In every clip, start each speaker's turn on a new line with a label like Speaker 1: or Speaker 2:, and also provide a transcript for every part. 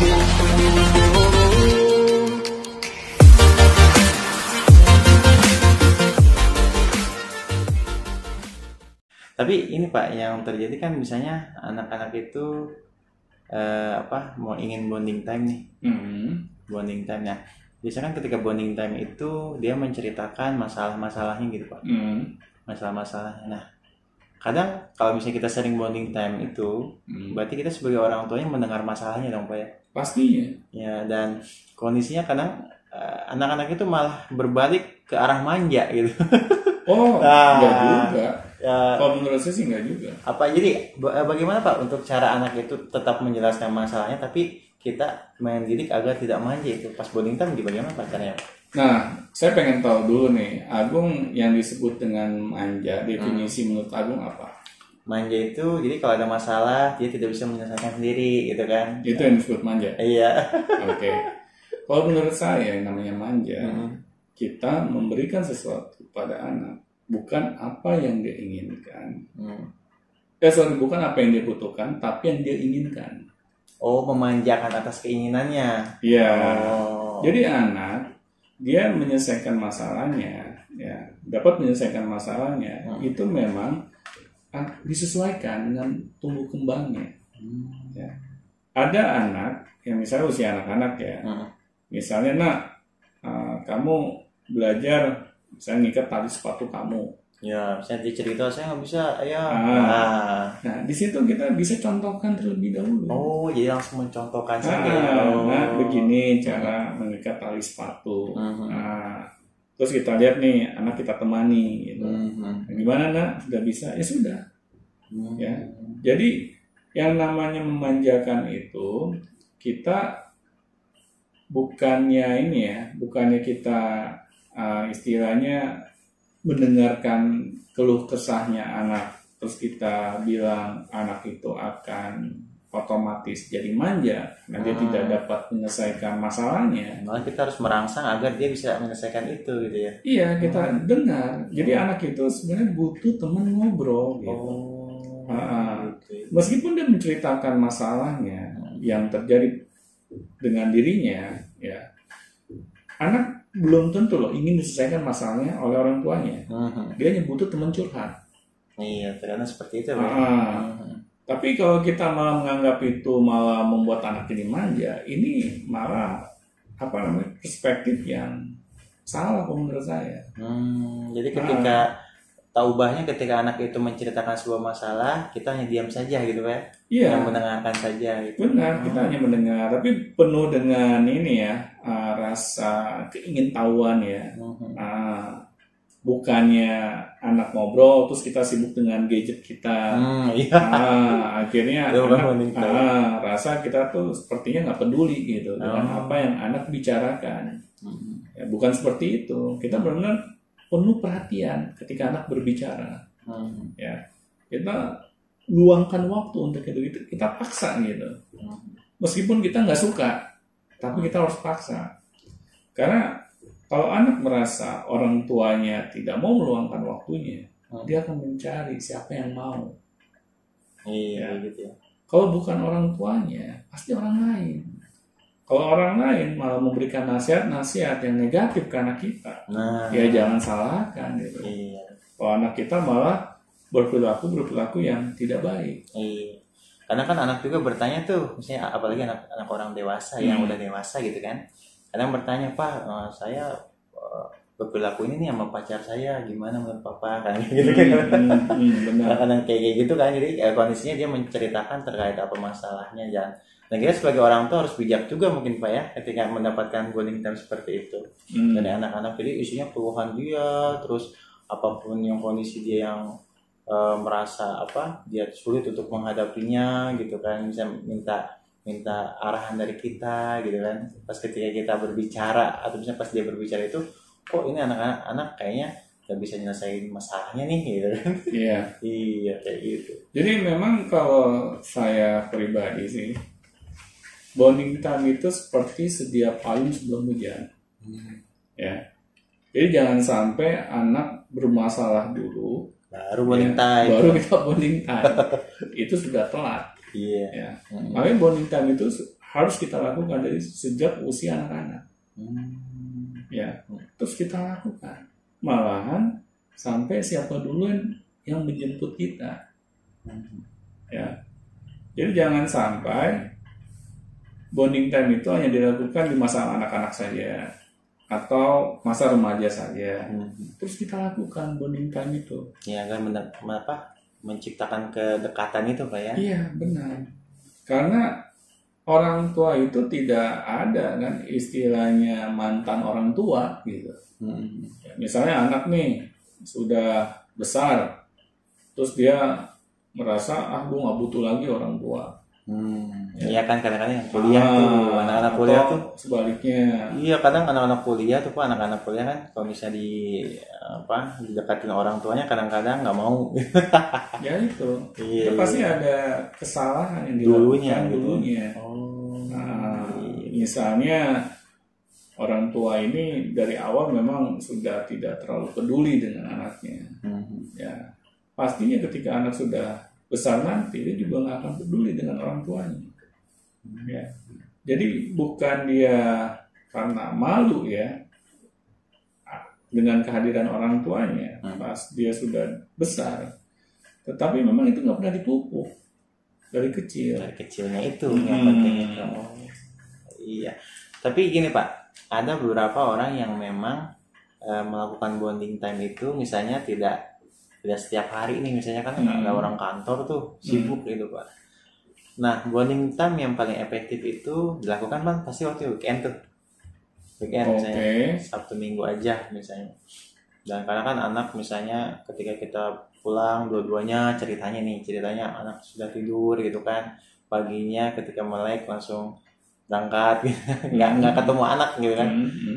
Speaker 1: Tapi ini Pak, yang terjadi kan misalnya anak-anak itu mau ingin bonding time nih. Bonding time ya. Biasanya kan ketika bonding time itu dia menceritakan masalah-masalahnya gitu Pak. Masalah-masalahnya. Nah, kadang kalau misalnya kita sering bonding time itu, berarti kita sebagai orang tuanya mendengar masalahnya dong Pak ya.
Speaker 2: Pastinya.
Speaker 1: Ya, dan kondisinya kadang anak-anak itu malah berbalik ke arah manja gitu.
Speaker 2: Oh, enggak juga.
Speaker 1: Ya,
Speaker 2: Kalau menurut saya sih enggak juga.
Speaker 1: jadi bagaimana Pak untuk cara anak itu tetap menjelaskan masalahnya tapi kita mendidik agar tidak manja itu pas bonding time bagaimana Pak caranya?
Speaker 2: Nah, saya pengen tahu dulu nih, Agung yang disebut dengan manja, definisi menurut Agung apa?
Speaker 1: Manja itu jadi kalau ada masalah dia tidak bisa menyelesaikan sendiri gitu kan?
Speaker 2: Itu yang disebut manja.
Speaker 1: Iya.
Speaker 2: Oke. Kalau menurut saya yang namanya manja, kita memberikan sesuatu pada anak bukan apa yang dia inginkan. Bukan apa yang dia butuhkan, tapi yang dia inginkan.
Speaker 1: Oh, memanjakan atas keinginannya.
Speaker 2: Iya.
Speaker 1: Oh.
Speaker 2: Jadi anak dia menyelesaikan masalahnya, ya, dapat menyelesaikan masalahnya itu memang disesuaikan dengan tumbuh kembangnya. Ya. Ada anak yang misalnya usia anak-anak ya, misalnya nak, kamu belajar misalnya ngikat tali sepatu kamu.
Speaker 1: Ya, misalnya dia cerita saya nggak bisa, ya.
Speaker 2: Nah, di situ kita bisa contohkan terlebih dahulu.
Speaker 1: Oh, jadi langsung mencontohkan saja.
Speaker 2: Nah, begini cara mengikat tali sepatu. Terus kita lihat nih, anak kita temani, gitu. Gimana nak? Sudah bisa? Ya sudah. Ya. Jadi yang namanya memanjakan itu kita bukannya kita istilahnya mendengarkan keluh kesahnya anak, terus kita bilang anak itu akan otomatis jadi manja, karena dia tidak dapat menyelesaikan masalahnya.
Speaker 1: Malah kita harus merangsang agar dia bisa menyelesaikan itu gitu ya.
Speaker 2: Iya, kita dengar. Jadi anak itu sebenarnya butuh teman ngobrol gitu. Meskipun dia menceritakan masalahnya yang terjadi dengan dirinya, ya, anak belum tentu loh ingin diselesaikan masalahnya oleh orang tuanya. Dia hanya butuh teman curhat.
Speaker 1: Iya, ternyata seperti itu.
Speaker 2: Tapi kalau kita malah menganggap itu malah membuat anak ini manja, ini malah perspektif yang salah menurut saya.
Speaker 1: Jadi ketika taubahnya ketika anak itu menceritakan sebuah masalah, kita hanya diam saja gitu Pak.
Speaker 2: Iya.
Speaker 1: Yang mendengarkan saja gitu.
Speaker 2: Benar, kita hanya mendengar, tapi penuh dengan ini ya, rasa keingintahuan ya. Bukannya anak ngobrol terus kita sibuk dengan gadget kita. Akhirnya anak rasa kita tuh sepertinya nggak peduli gitu dengan apa yang anak bicarakan. Ya, bukan seperti itu. Kita benar-benar penuh perhatian ketika anak berbicara. Ya, kita luangkan waktu untuk itu, kita paksa gitu. Meskipun kita nggak suka, tapi kita harus paksa. Karena kalau anak merasa orang tuanya tidak mau meluangkan waktunya, dia akan mencari siapa yang mau.
Speaker 1: Iya, gitu ya.
Speaker 2: Kalau bukan orang tuanya, pasti orang lain. Kalau orang lain malah memberikan nasihat-nasihat yang negatif ke anak kita, ya jangan salahkan gitu.
Speaker 1: Iya.
Speaker 2: Kalau anak kita malah berperilaku yang tidak baik.
Speaker 1: Iya. Karena kan anak juga bertanya tuh, misalnya apalagi anak orang dewasa yang udah dewasa gitu kan. Kadang bertanya, Pak, saya berperilaku ini nih sama pacar saya, gimana menurut Papa? Kan gitu kan. Kadang kayak gitu kan. Jadi kondisinya dia menceritakan terkait apa masalahnya. Dan kita sebagai orang tua harus bijak juga mungkin Pak ya, ketika mendapatkan bonding time seperti itu. Dari anak-anak, jadi isinya keluhan dia, terus apapun yang kondisi dia yang merasa dia sulit untuk menghadapinya gitu kan, bisa minta arahan dari kita gitu kan. Pas ketika kita berbicara atau misalnya pas dia berbicara itu, kok ini anak-anak kayaknya gak bisa nyelesain masalahnya nih gitu kan. Iya kayak gitu.
Speaker 2: Jadi memang kalau saya pribadi sih, bonding time itu seperti sedia payung sebelum hujan. Ya. Jadi jangan sampai anak bermasalah dulu
Speaker 1: baru bonding time.
Speaker 2: Baru kita bonding time. Itu sudah telat.
Speaker 1: Iya.
Speaker 2: Ya. Makanya bonding time itu harus kita lakukan dari sejak usia anak-anak. Ya, terus kita lakukan. Malahan sampai siapa duluan yang menjemput kita. Ya. Jadi jangan sampai bonding time itu hanya dilakukan di masa anak-anak saja atau masa remaja saja. Terus kita lakukan bonding time itu.
Speaker 1: Ya, kan menciptakan kedekatan itu Pak ya.
Speaker 2: Iya, benar. Karena orang tua itu tidak ada kan istilahnya mantan orang tua gitu. Ya, misalnya anak nih sudah besar, terus dia merasa gue nggak butuh lagi orang tua.
Speaker 1: Iya kan kadang-kadang yang kuliah tuh, anak-anak kuliah tuh
Speaker 2: sebaliknya.
Speaker 1: Iya, kadang anak-anak kuliah tuh Pak, anak-anak kuliah kan kalau misalnya didekatin orang tuanya kadang-kadang nggak mau.
Speaker 2: Ya itu.
Speaker 1: Iya,
Speaker 2: itu pasti ada kesalahan yang
Speaker 1: dilakukan
Speaker 2: dulunya. Misalnya orang tua ini dari awal memang sudah tidak terlalu peduli dengan anaknya. Ya, pastinya ketika anak sudah besar nanti dia juga nggak akan peduli dengan orang tuanya. Ya. Jadi bukan dia karena malu ya dengan kehadiran orang tuanya pas dia sudah besar, tetapi memang itu nggak pernah dipupuk dari kecil.
Speaker 1: Dari kecilnya itu yang penting itu. Iya. Tapi gini Pak, ada beberapa orang yang memang melakukan bonding time itu misalnya tidak setiap hari nih, misalnya kan ada orang kantor tuh sibuk gitu Pak. Nah, bonding time yang paling efektif itu dilakukan Bang pasti waktu weekend tuh. Misalnya Sabtu Minggu aja misalnya. Dan karena kan anak misalnya ketika kita pulang dua-duanya ceritanya anak sudah tidur gitu kan. Paginya ketika melek langsung berangkat gitu. nggak ketemu anak gitu kan.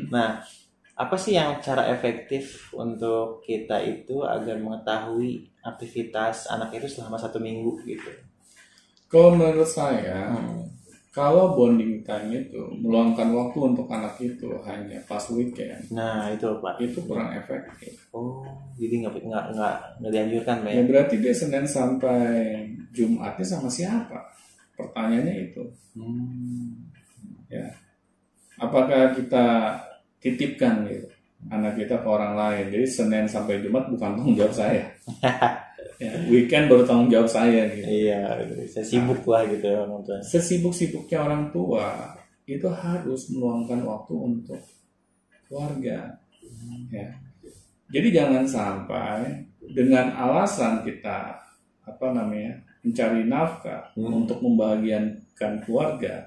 Speaker 1: Nah, apa sih yang cara efektif untuk kita itu agar mengetahui aktivitas anak itu selama 1 minggu gitu?
Speaker 2: Kalau menurut saya, kalau bonding time itu meluangkan waktu untuk anak itu hanya pas weekend.
Speaker 1: Nah itu Pak.
Speaker 2: Itu kurang efektif.
Speaker 1: Oh, jadi nggak dianjurkan Pak
Speaker 2: ya? Berarti dia Senin sampai Jumatnya sama siapa? Pertanyaannya itu. Ya, apakah kita titipkan gitu anak kita ke orang lain? Jadi Senin sampai Jumat bukan tanggung jawab saya. Ya, weekend baru tanggung jawab saya gitu.
Speaker 1: Iya, saya sibuk lah gitu ya orang tua.
Speaker 2: Sesibuk-sibuknya orang tua itu harus meluangkan waktu untuk keluarga. Ya. Jadi jangan sampai dengan alasan kita mencari nafkah untuk membahagiakan keluarga,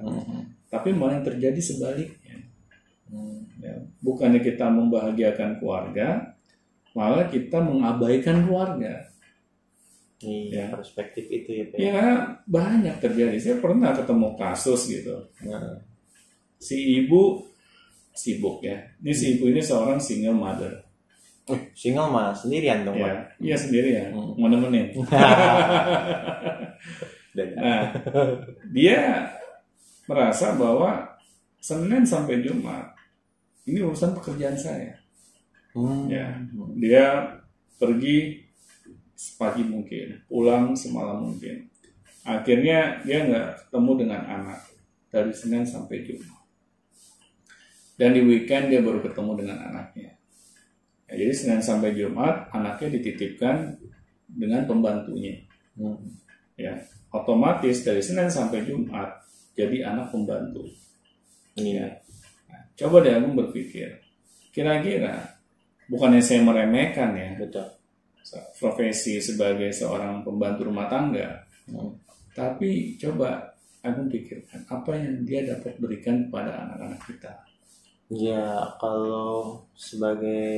Speaker 2: tapi malah yang terjadi sebaliknya. Ya. Bukannya kita membahagiakan keluarga, malah kita mengabaikan keluarga.
Speaker 1: Iya, perspektif itu ya Pak.
Speaker 2: Ya banyak terjadi. Saya pernah ketemu kasus gitu. Si ibu sibuk ya. Ini si ibu ini seorang single mother.
Speaker 1: Single mah sendirian dong Pak?
Speaker 2: Iya sendirian. Mau nemenin. Nah, dia merasa bahwa Senin sampai Jumat ini urusan pekerjaan saya. Ya, dia pergi sepagi mungkin, pulang semalam mungkin. Akhirnya dia nggak ketemu dengan anak dari Senin sampai Jumat. Dan di weekend dia baru ketemu dengan anaknya. Ya, jadi Senin sampai Jumat anaknya dititipkan dengan pembantunya. Ya, otomatis dari Senin sampai Jumat jadi anak pembantu. Ya. Nah, coba deh aku berpikir, kira-kira bukannya saya meremehkan ya,
Speaker 1: betul,
Speaker 2: profesi sebagai seorang pembantu rumah tangga, tapi coba aku pikirkan apa yang dia dapat berikan kepada anak-anak kita.
Speaker 1: Ya kalau sebagai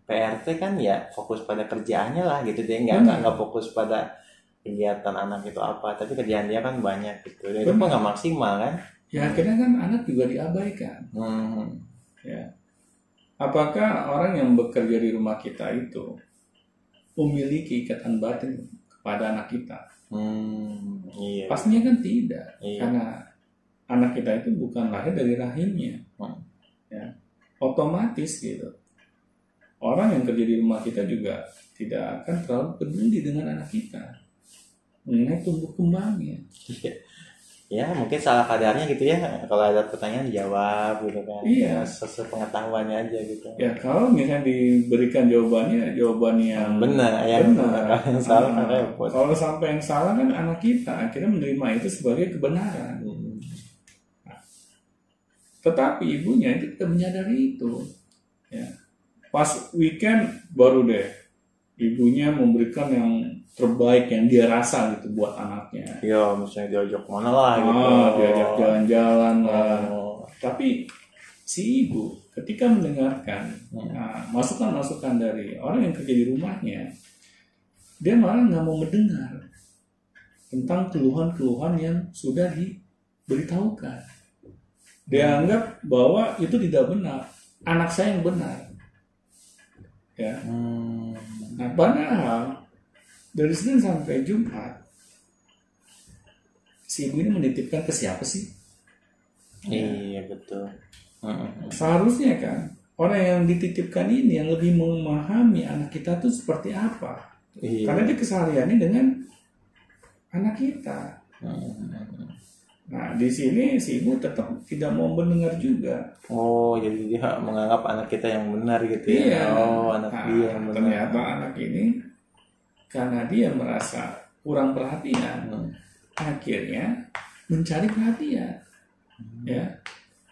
Speaker 1: PRT kan ya fokus pada kerjaannya lah gitu, dia nggak fokus pada kegiatan anak itu apa, tapi kerjaan dia kan banyak gitu, dia itu nggak maksimal kan.
Speaker 2: Ya akhirnya kan anak juga diabaikan. Ya, apakah orang yang bekerja di rumah kita itu memiliki ikatan batin kepada anak kita?
Speaker 1: Iya.
Speaker 2: Pastinya kan tidak, karena anak kita itu bukan lahir dari rahimnya. Ya, otomatis gitu. Orang yang kerja di rumah kita juga tidak akan terlalu peduli dengan anak kita mengenai tumbuh kembangnya.
Speaker 1: ya mungkin salah kadarnya gitu ya, kalau ada pertanyaan jawab gitu kan,
Speaker 2: iya,
Speaker 1: sesuai pengetahuannya aja gitu
Speaker 2: ya. Kalau misalnya diberikan jawaban yang
Speaker 1: benar, yang salah kan repot.
Speaker 2: Kalau sampai yang salah kan anak kita akhirnya menerima itu sebagai kebenaran. Nah, tetapi ibunya itu tidak menyadari itu, ya. Pas weekend baru deh ibunya memberikan yang terbaik yang dia rasa gitu buat anaknya.
Speaker 1: Iya, misalnya diajak mana lah gitu.
Speaker 2: Diajak jalan-jalan lah. Tapi si ibu ketika mendengarkan masukan-masukan dari orang yang kerja di rumahnya, dia malah nggak mau mendengar tentang keluhan-keluhan yang sudah diberitahukan. Dia anggap bahwa itu tidak benar, anak saya yang benar. Ya. Nah, padahal dari Senin sampai Jumat si ibu ini menitipkan ke siapa sih?
Speaker 1: Iya, betul.
Speaker 2: Seharusnya kan orang yang dititipkan ini yang lebih memahami anak kita tuh seperti apa. Iya. Karena dia kesehariannya dengan anak kita. Nah, di sini si ibu tetap tidak mau mendengar juga.
Speaker 1: Oh, jadi dia menganggap anak kita yang benar gitu ya.
Speaker 2: Iya.
Speaker 1: Anak dia yang benar.
Speaker 2: Ternyata anak ini karena dia merasa kurang perhatian, akhirnya mencari perhatian. Ya.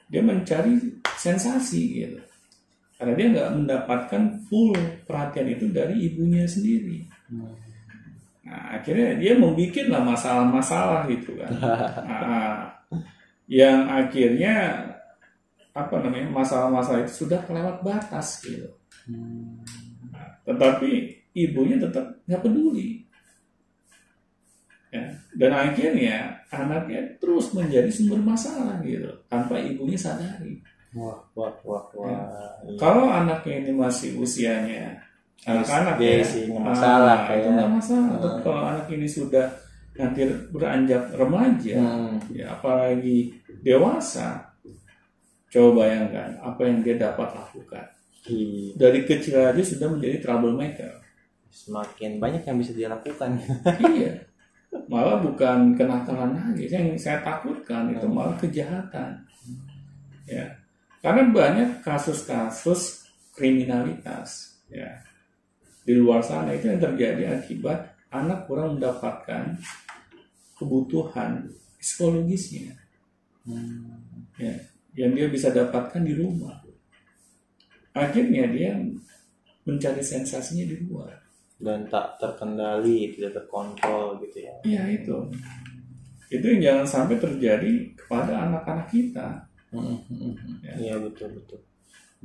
Speaker 2: Dia mencari sensasi gitu. Karena dia nggak mendapatkan full perhatian itu dari ibunya sendiri. Nah, akhirnya dia membuat lah masalah-masalah gitu kan. Yang akhirnya masalah-masalah itu sudah kelewat batas gitu. Nah, tetapi ibunya tetap nggak peduli. Ya. Dan akhirnya anaknya terus menjadi sumber masalah gitu tanpa ibunya sadari.
Speaker 1: Wah.
Speaker 2: Ya. Kalau anaknya ini masih usianya anak-anak
Speaker 1: ya sih nggak masalah
Speaker 2: itu nggak masalah. Kalau anak ini sudah nanti beranjak remaja, ya apalagi dewasa, coba bayangkan apa yang dia dapat lakukan. Dari kecil aja sudah menjadi troublemaker. Semakin banyak yang bisa dia lakukan. Iya. Malah bukan kenakalan lagi. Yang saya takutkan itu malah kejahatan. Ya. Karena banyak kasus-kasus kriminalitas, ya. Di luar sana itu yang terjadi akibat anak kurang mendapatkan kebutuhan psikologisnya. Ya, yang dia bisa dapatkan di rumah. Akhirnya dia mencari sensasinya di luar.
Speaker 1: Dan tak terkendali, tidak terkontrol gitu ya.
Speaker 2: Iya, itu yang jangan sampai terjadi kepada anak-anak kita.
Speaker 1: Iya, betul.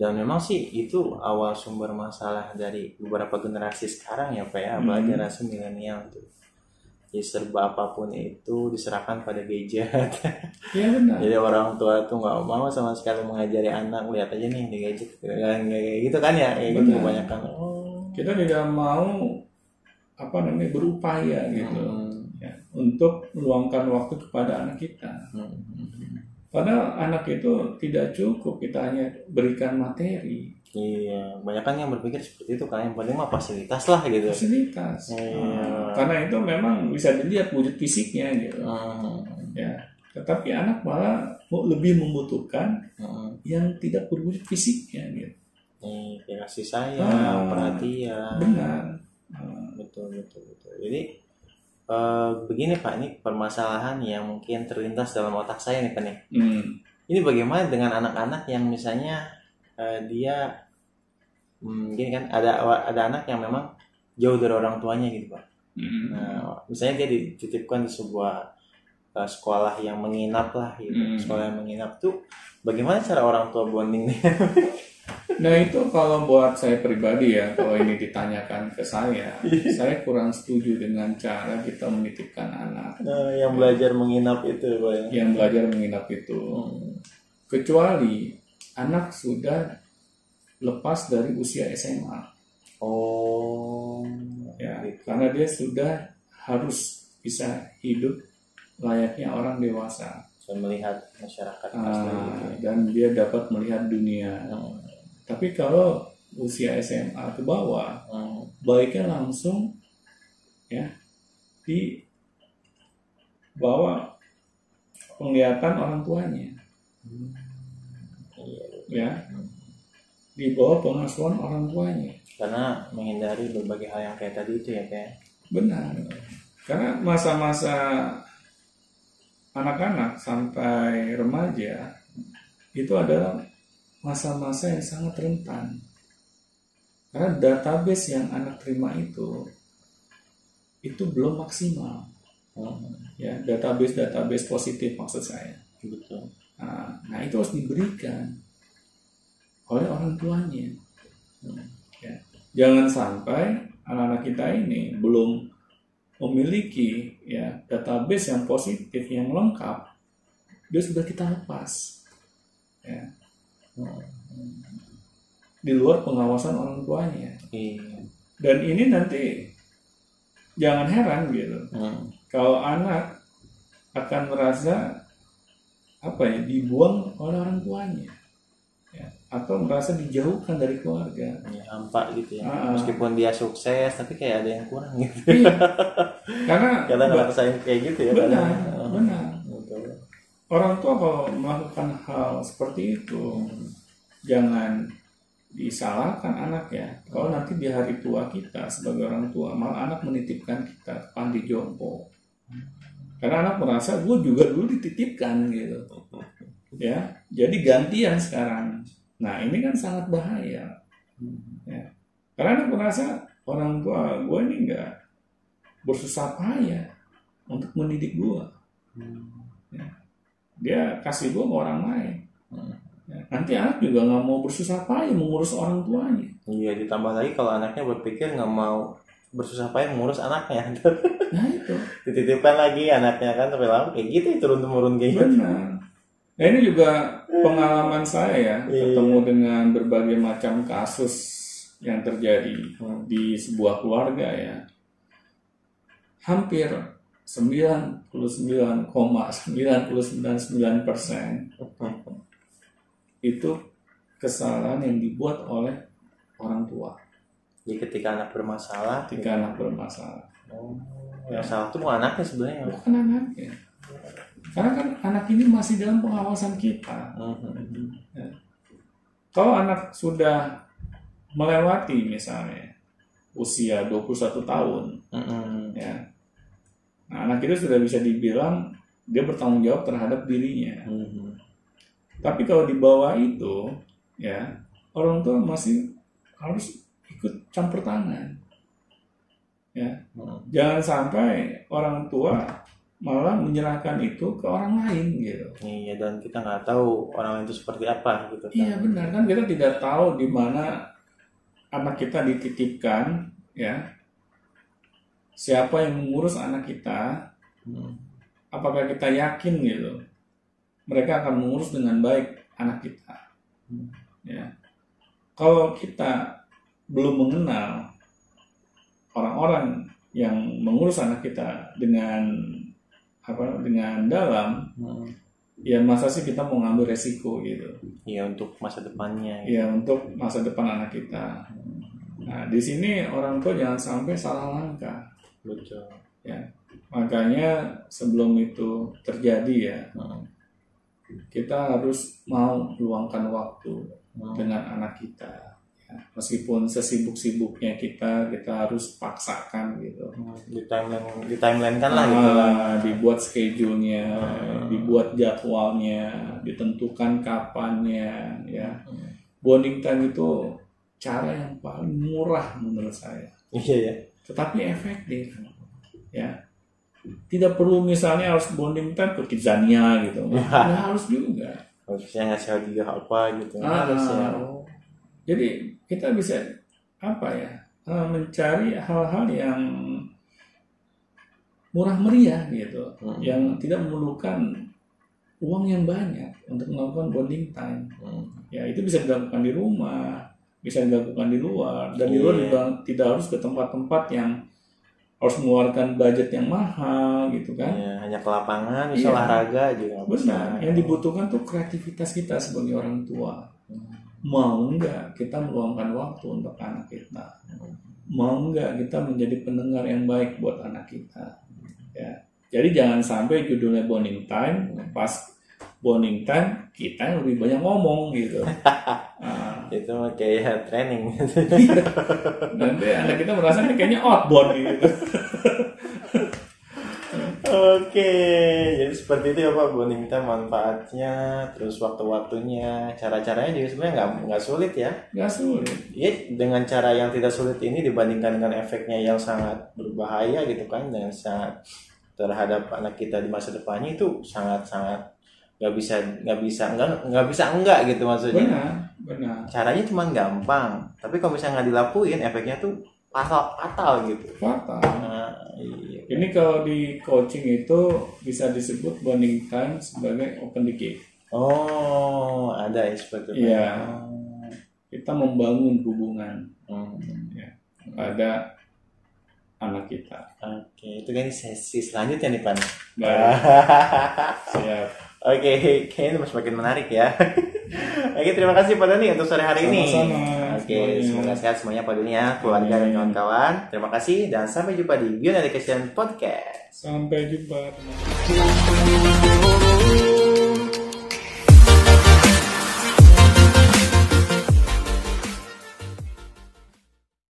Speaker 1: Dan memang sih itu awal sumber masalah dari beberapa generasi sekarang ya Pak ya, apalagi generasi milenial tuh. Jadi serba apapun itu diserahkan pada gadget.
Speaker 2: Iya, benar.
Speaker 1: Jadi orang tua tuh nggak mau sama sekali mengajari anak, lihat aja nih di gadget kayak gitu kan ya, kayak gitu kebanyakan.
Speaker 2: Kita tidak mau berupaya gitu ya, untuk meluangkan waktu kepada anak kita. Padahal anak itu tidak cukup kita hanya berikan materi.
Speaker 1: Iya, banyak kan yang berpikir seperti itu kan, yang penting mah fasilitas lah gitu.
Speaker 2: Fasilitas. Karena itu memang bisa dilihat wujud fisiknya gitu. Ya, tetapi anak malah lebih membutuhkan yang tidak berwujud fisiknya gitu.
Speaker 1: Kasih sayang, perhatian.
Speaker 2: Benar.
Speaker 1: Betul. Jadi begini Pak, ini permasalahan yang mungkin terlintas dalam otak saya nih Pak nih. Ini bagaimana dengan anak-anak yang misalnya dia gini kan, ada anak yang memang jauh dari orang tuanya gitu Pak. Nah, misalnya dia dititipkan di sebuah sekolah yang menginap lah gitu. Sekolah yang menginap tuh bagaimana cara orang tua bonding nih?
Speaker 2: Nah itu kalau buat saya pribadi ya, kalau ini ditanyakan ke saya kurang setuju dengan cara kita menitipkan anak.
Speaker 1: Yang belajar menginap itu, Pak.
Speaker 2: Yang belajar menginap itu. Kecuali anak sudah lepas dari usia SMA. Ya, gitu. Karena dia sudah harus bisa hidup layaknya orang dewasa.
Speaker 1: Melihat masyarakat
Speaker 2: dan dia dapat melihat dunia. Tapi kalau usia SMA ke bawah, baiknya langsung ya dibawa penglihatan orang tuanya. Ya, di bawah pengasuhan orang tuanya.
Speaker 1: Karena menghindari berbagai hal yang kayak tadi itu ya kayak.
Speaker 2: Benar. Karena masa-masa anak-anak sampai remaja itu adalah masa-masa yang sangat rentan. Karena database yang anak terima itu belum maksimal. Ya, database positif maksud saya.
Speaker 1: Betul.
Speaker 2: Nah, itu harus diberikan oleh orang tuanya. Ya. Jangan sampai anak-anak kita ini belum memiliki ya database yang positif yang lengkap, dia sudah kita lepas. Ya. Di luar pengawasan orang tuanya. Dan ini nanti jangan heran gitu. Kalau anak akan merasa dibuang oleh orang tuanya, ya, atau merasa dijauhkan dari keluarga,
Speaker 1: ya, hampa gitu ya. Meskipun dia sukses, tapi kayak ada yang kurang gitu.
Speaker 2: Iya. Karena
Speaker 1: ngerasain kayak gitu ya.
Speaker 2: Benar. Orang tua kalau melakukan hal seperti itu, jangan disalahkan anak ya. Kalau nanti di hari tua kita sebagai orang tua, malah anak menitipkan kita ke panti jompo. Karena anak merasa gue juga dulu dititipkan gitu. Ya, jadi gantian sekarang. Nah, ini kan sangat bahaya. Ya. Karena anak merasa orang tua gue ini enggak bersusah payah untuk mendidik gue. Ya. Dia kasih gue ke orang lain. Ya. Nanti anak juga nggak mau bersusah payah mengurus orang tuanya.
Speaker 1: Iya, ditambah lagi kalau anaknya berpikir nggak mau bersusah payah mengurus anaknya.
Speaker 2: Nah itu.
Speaker 1: Dititipkan lagi anaknya kan sampai lama kayak gitu turun-temurun kayak gitu.
Speaker 2: Benar. Nah ini juga pengalaman saya ya, ketemu dengan berbagai macam kasus yang terjadi di sebuah keluarga ya. Hampir 99,999% itu kesalahan yang dibuat oleh orang tua.
Speaker 1: Jadi ketika anak bermasalah, yang salah itu bukan anaknya sebenarnya.
Speaker 2: Bukan anaknya. Karena kan anak ini masih dalam pengawasan kita. Ya. Kalau anak sudah melewati misalnya usia 21 tahun, ya, nah, anak itu sudah bisa dibilang dia bertanggung jawab terhadap dirinya. Tapi kalau di bawah itu, ya, orang tua masih harus ikut campur tangan. Ya, jangan sampai orang tua malah menyerahkan itu ke orang lain gitu.
Speaker 1: Iya, dan kita nggak tahu orang itu seperti apa gitu kan.
Speaker 2: Iya benar kan, kita tidak tahu di mana anak kita dititipkan, ya. Siapa yang mengurus anak kita? Apakah kita yakin gitu? Mereka akan mengurus dengan baik anak kita. Ya. Kalau kita belum mengenal orang-orang yang mengurus anak kita dengan dalam, ya masa sih kita mau ngambil resiko gitu.
Speaker 1: Iya, untuk masa depannya.
Speaker 2: Iya, untuk masa depan anak kita. Nah, di sini orang tua jangan sampai salah langkah.
Speaker 1: Betul.
Speaker 2: Ya, makanya sebelum itu terjadi ya, kita harus mau luangkan waktu dengan anak kita. Ya, meskipun sesibuk-sibuknya kita harus paksakan gitu.
Speaker 1: Di-timeline kan lah gitu lah.
Speaker 2: Dibuat schedule-nya, dibuat jadwalnya, ditentukan kapannya, ya. Bonding time itu cara yang paling murah menurut saya.
Speaker 1: Iya ya.
Speaker 2: Tetapi efektif. Ya. Tidak perlu misalnya harus bonding time ke Kidzania gitu. Nggak harus juga.
Speaker 1: Harusnya ngasih hadiah apa gitu. Harusnya.
Speaker 2: Jadi kita bisa mencari hal-hal yang murah meriah gitu, yang tidak memerlukan uang yang banyak untuk melakukan bonding time. Ya itu bisa dilakukan di rumah, bisa dilakukan di luar, dan di luar juga tidak harus ke tempat-tempat yang harus mengeluarkan budget yang mahal gitu kan.
Speaker 1: Hanya ke lapangan, bisa olahraga juga.
Speaker 2: Benar. Yang dibutuhkan tuh kreativitas kita sebagai orang tua. Mau nggak kita meluangkan waktu untuk anak kita? Mau nggak kita menjadi pendengar yang baik buat anak kita? Ya, Jadi jangan sampai judulnya bonding time, pas bonding time kita yang lebih banyak ngomong gitu.
Speaker 1: Itu kayak training.
Speaker 2: Nanti anak kita merasa ini kayaknya outbound gitu.
Speaker 1: Oke, jadi seperti itu ya Pak, bonding time manfaatnya, terus waktu-waktunya, cara-caranya juga sebenarnya nggak sulit ya.
Speaker 2: Nggak sulit.
Speaker 1: Iya, dengan cara yang tidak sulit ini dibandingkan dengan efeknya yang sangat berbahaya gitu kan, dengan sangat terhadap anak kita di masa depannya itu sangat-sangat nggak bisa enggak gitu maksudnya.
Speaker 2: Benar.
Speaker 1: Caranya cuma gampang, tapi kalau misalnya nggak dilakuin efeknya tuh fatal gitu.
Speaker 2: Fatal.
Speaker 1: Nah, iya.
Speaker 2: Ini kalau di coaching itu bisa disebut bonding time sebagai open the gate.
Speaker 1: Oh, ada ya seperti itu.
Speaker 2: Iya. Kita membangun hubungan. Ya, ada anak kita.
Speaker 1: Oke, itu kan sesi selanjutnya nih Pan.
Speaker 2: Baik. Siap.
Speaker 1: Oke, kayaknya semakin menarik ya. Oke, terima kasih Pak Doni untuk sore hari ini.
Speaker 2: Sama-sama.
Speaker 1: Oke, semoga sehat semuanya Pak Doni ya, keluarga dan kawan-kawan. Terima kasih dan sampai jumpa di Beyond Education Podcast.
Speaker 2: Sampai jumpa.